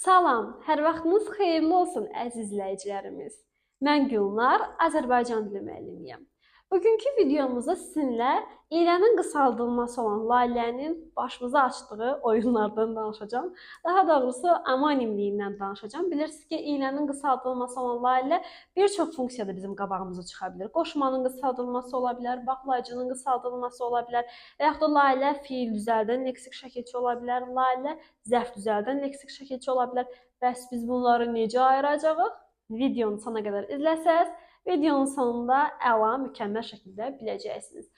Salam, hər vaxtınız xeyirli olsun əziz izləyicilərimiz. Mən Gülnar, Azərbaycan dili müəllimiyəm. Bugünkü videomuzda sizinlə ilənin qısaldılması olan Lalənin başımıza açdığı oyunlardan danışacağam. Daha doğrusu amonimliyindən danışacağım. Bilirsiniz ki, ilənin qısaldılması olan Lalə bir çox funksiyada bizim qabağımıza çıxa bilər. Qoşmanın qısaldılması ola bilər, bağlayıcının qısaldılması ola bilər və yaxud da Lalə fiil düzəldən leksik şəkilçi ola bilər, Lalə zərf düzəldən leksik şəkilçi ola bilər. Bəs biz bunları necə ayıracağıq? Videonu sona qədər izləsəz, videonun sonunda əla, mükəmməl şəkildə biləcəksiniz.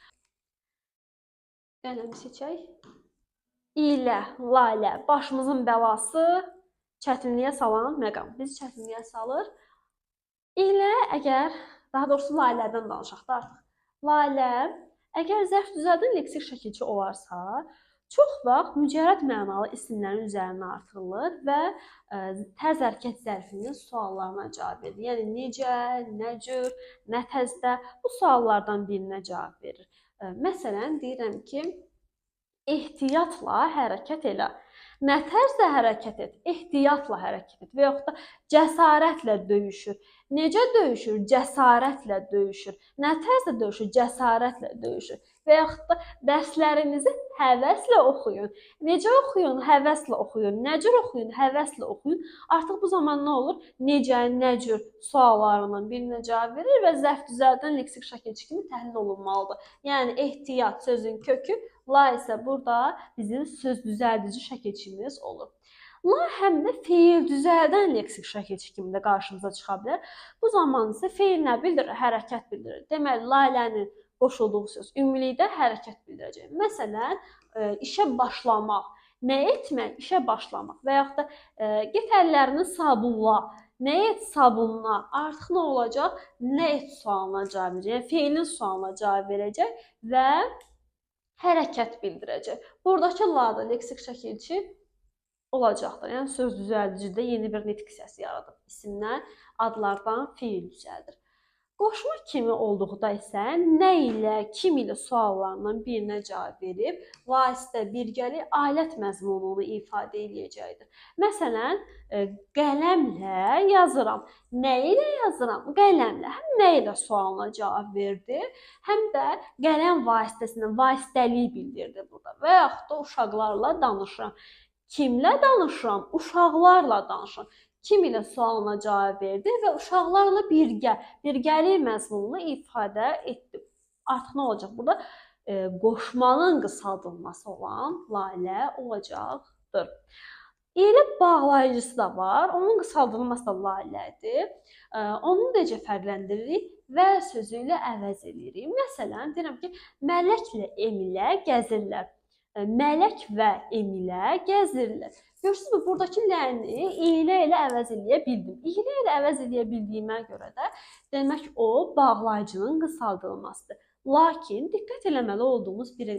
Qələmi seçək. İlə, Lalə, başımızın bəlası, çətinliyə salan məqam. Bizi çətinliyə salır. İlə, əgər, daha doğrusu Lalədən danışaq da artıq. Lalə, əgər zərf düzəldən leksik şəkilçi olarsa, çox vaxt mücərrəd mənalı isimlərin üzərinə artırılır və tərz hərəkət zərfinin suallarına cavab verir. Yəni necə, nə cür, nə təzdə bu suallardan birinə cavab verir. Məsələn, deyirəm ki, ehtiyatla hərəkət elə. Nə tərzdə hərəkət et? Ehtiyatla hərəkət et və yaxud da cəsarətlə döyüşür. Necə döyüşür? Cəsarətlə döyüşür. Nə tərzdə döyüşür? Cəsarətlə döyüşür. Və yaxud da dərslərinizi həvəslə oxuyun. Necə oxuyun? Həvəslə oxuyun. Nə cür oxuyun? Həvəslə oxuyun. Artıq bu zaman nə olur? Necə, nə cür suallarından birinə cavab verir və zərf düzəldən leksik şəkilçi kimi təhlil olunmalıdır. Yəni ehtiyat sözün kökü, la isə burada bizim söz düzəldici şəkilçimiz olur. La həm də feil düzəldən leksik şəkilçi kimi də qarşımıza çıxa bilər. Bu zaman isə feil nə bildirir? Hərəkət bildirir. Deməli, Lalənin qoşulduğu söz ümumilikdə hərəkət bildirəcək. Məsələn, işə başlamaq, nə etmək? İşə başlamaq və yaxud da get əllərini sabunla, nə et sabunla, artıq nə olacaq? Nə et sualına cavab verəcək. Yəni, feilin sualına cavab verəcək və hərəkət bildirəcək. Buradakı la-da leksik şəkilçi olacaqdır. Yəni, söz düzəldicidə yeni bir nitq hissəsi yaradıb. İsimlər, adlardan feil düzəldir. Qoşma kimi olduqda isə nə ilə, kim ilə suallarından birinə cavab verib, vasitə, birgəli, alət məzmununu ifadə edəcəkdir. Məsələn, qələmlə yazıram. Nə ilə yazıram? Qələmlə. Həm nə ilə sualına cavab verdi, həm də qələm vasitəsindən vasitəliyi bildirdi burada. Və yaxud da uşaqlarla danışıram. Kimlə danışıram? Uşaqlarla danışıram. Kim ilə sualına cavab verdi və uşaqlarla birgəlik məzmununu ifadə etdi. Artıq nə olacaq burada? Qoşmanın qısaldılması olan Lalə olacaqdır. İlə bağlayıcısı da var. Onun qısaldılması da Lalədir. Onu necə fərqləndiririk? Və sözü ilə əvəz edirik. Məsələn, deyirəm ki, Mələklə Emilə gəzirlər. Mələk və Emilə gəzirlər. Görürsünüzmü, buradakı ləni ilə əvəz eləyə bildim. İlə ilə əvəz eləyə bildiyimə görə də demək o, bağlayıcının qısaldılmasıdır. Lakin diqqət eləməli olduğumuz bir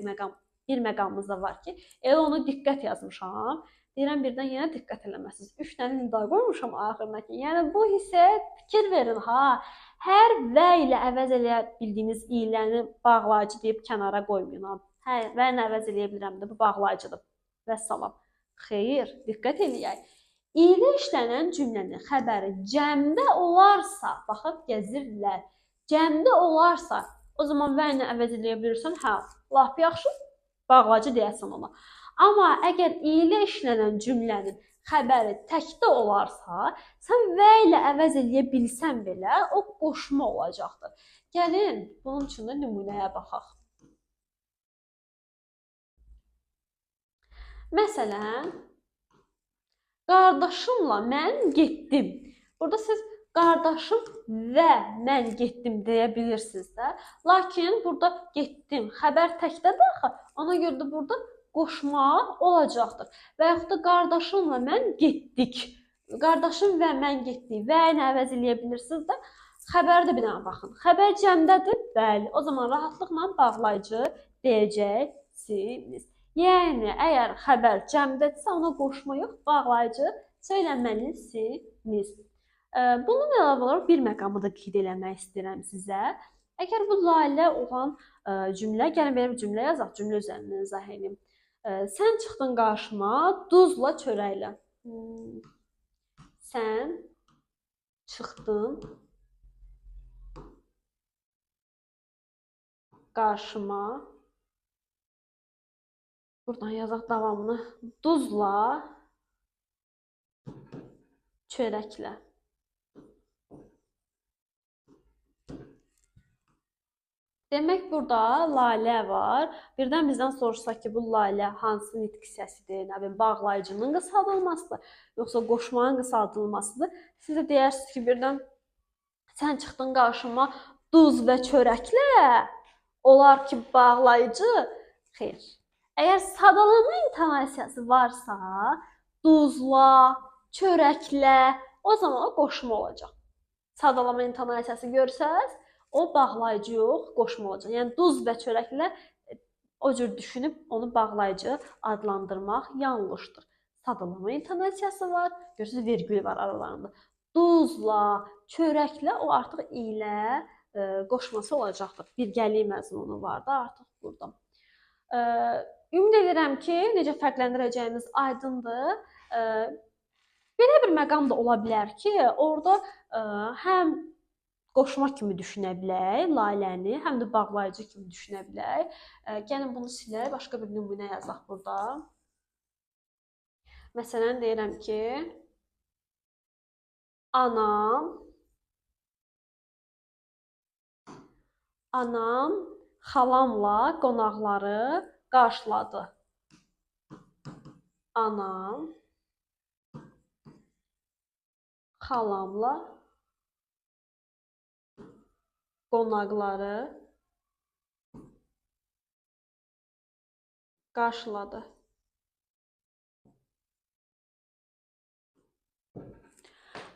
məqamımız da var ki, elə onu diqqət yazmışam. Deyirəm, birdən yenə diqqət eləməsiniz. 3 dənə nida qoymuşam axırına ki, yəni bu hissəyə fikir verin, ha. Hər və ilə əvəz eləyə bildiyiniz iləni bağlayıcı deyib kənara qoymayın. Hə, və ilə əvəz eləyə bilirəm də, bu bağlayıcıdır. Vəssalam. Xeyr, diqqət eləyək. İlə işlənən cümlənin xəbəri cəmdə olarsa, baxıb gəzirlər, cəmdə olarsa, o zaman və ilə əvəz eləyə bilirsən, hə, lap yaxşı, bağlayıcı deyəsən ona. Amma əgər ilə işlənən cümlənin xəbəri təkdə olarsa, sən və ilə əvəz eləyə bilsən belə, o qoşma olacaqdır. Gəlin, bunun üçün də nümunəyə baxaq. Məsələn, qardaşımla mən getdim. Burada siz qardaşım və mən getdim deyə bilirsiniz də. Lakin burada getdim, xəbər təkdədir axı. Ona görə də burada qoşma olacaqdır. Və yaxud da qardaşımla mən getdik. Qardaşım və mən getdik. Və ilə əvəz eləyə bilirsiniz də. Xəbəri də bir dənə baxın. Xəbər cəmdədir? Bəli. O zaman rahatlıqla bağlayıcı deyəcəksiniz. Yəni, əgər xəbər cəmdədirsə, ona qoşma yox, bağlayıcı söyləməlisiniz. Bunun əlavə olaraq bir məqamı da qeyd eləmək istəyirəm sizə. Əgər bu Lalə olan cümlə, gəlin belə bir cümlə yazaq, cümlə üzərindən izah edeyim. Sən çıxdın qarşıma duzla çörəklə. sən çıxdın qarşıma. Buradan yazaq davamını. Duzla, çörəklə. Demək, burada lalə var. Birdən bizdən soruşsa ki, bu lalə hansı nitq hissəsidir? Nə bilim, bağlayıcının qısaldılmasıdır, yoxsa qoşmanın qısaldılmasıdır? Siz də deyirsiniz ki, birdən sən çıxdın qarşıma duz və çörəklə. Olar ki, bağlayıcı? Xeyr. Əgər sadalama intonasiyası varsa, duzla, çörəklə, o zaman o qoşma olacaq. Sadalama intonasiyası görsəz, o bağlayıcı yox, qoşma olacaq. Yəni, duz və çörəklə o cür düşünüb onu bağlayıcı adlandırmaq yanlışdır. Sadalama intonasiyası var, görürsünüz, vergül var aralarında. Duzla, çörəklə o artıq ilə qoşması olacaqdır. Birgəlik məzmunu var da artıq burada. Ümid edirəm ki, necə fərqləndirəcəyimiz aydındır. Belə bir məqam da ola bilər ki, orada həm qoşma kimi düşünə bilək laləni, həm də bağlayıcı kimi düşünə bilək. Gəlin bunu silək, başqa bir nümunə yazaq burada. Məsələn, deyirəm ki, anam xalamla qonaqları qarşıladı. Anam xalamla qonaqları qarşıladı.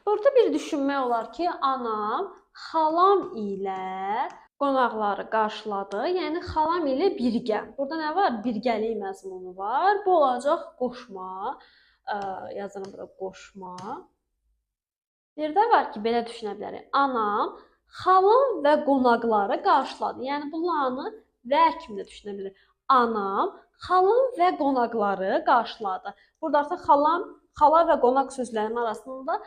Burada bir düşünmək olar ki, anam xalam ilə qonaqları qarşıladı. Yəni, xalam ilə birgə. Burada nə var? Birgəlik məzmunu var. Bu olacaq qoşma. Yazıram burada qoşma. Bir də var ki, belə düşünə bilərik. Anam xalam və qonaqları qarşıladı. Yəni, bu lanı və kimi də düşünə bilərik. Anam xalam və qonaqları qarşıladı. Burada artıq xala və qonaq sözlərinin arasında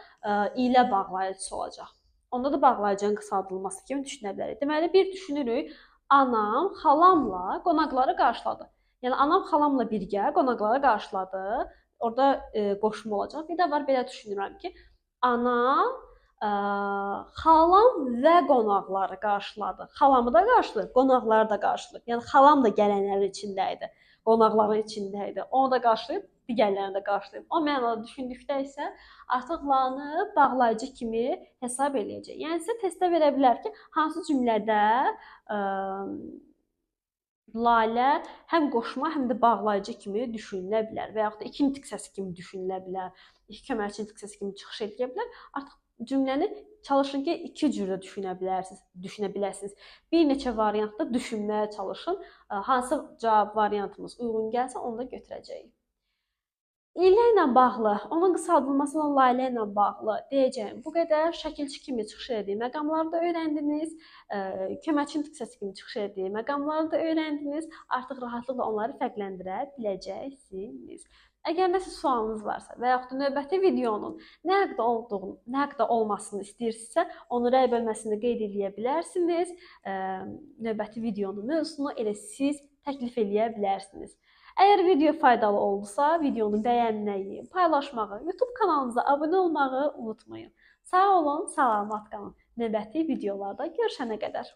ilə bağlayıcısı olacaq. Onda da bağlayıcının qısaldılması kimi düşünə bilərik. Deməli, bir düşünürük, anam xalamla qonaqları qarşıladı. Yəni, anam xalamla birgə qonaqları qarşıladı. Orada qoşma olacaq. Bir də var, belə düşünürəm ki, anam xalam və qonaqları qarşıladı. Xalamı da qarşılayır, qonaqları da qarşılayır. Yəni, xalam da gələnlərin içində idi, qonaqların içində idi. Onu da qarşılayıb, digərlərini də qarşılayıb. O mənada düşündükdə isə artıq lanı bağlayıcı kimi hesab eləyəcək. Yəni, sizə testdə verə bilər ki, hansı cümlədə lalə həm qoşma, həm də bağlayıcı kimi düşünülə bilər və yaxud da iki nitq səsi kimi düşünülə bilər, iki köməkçi nitq səsi kimi çıxış edə bilər. Artıq cümləni çalışın ki, iki cürdə düşünə biləsiniz. Bir neçə variantda düşünməyə çalışın. Hansı cavab variantımız uyğun gəlsə, onu da götürəcəyik. İlə ilə bağlı, onun qısaldılmasına lalə ilə bağlı deyəcəyim bu qədər. Şəkilçi kimi çıxış etdiyi məqamları da öyrəndiniz. Köməkçi nitq səsi kimi çıxış etdiyi məqamları da öyrəndiniz. Artıq rahatlıqla onları fərqləndirə biləcəksiniz. Əgər nəsə sualınız varsa və yaxud da növbəti videonun nə haqqda olmasını istəyirsinizsə, onu rəy bölməsində qeyd edə bilərsiniz. Növbəti videonun mövzusunu elə siz təklif edə bilərsiniz. Əgər video faydalı oldusa, videonu bəyənməyi, paylaşmağı, YouTube kanalımıza abunə olmağı unutmayın. Sağ olun, salamat qalın. Növbəti videolarda görüşənə qədər.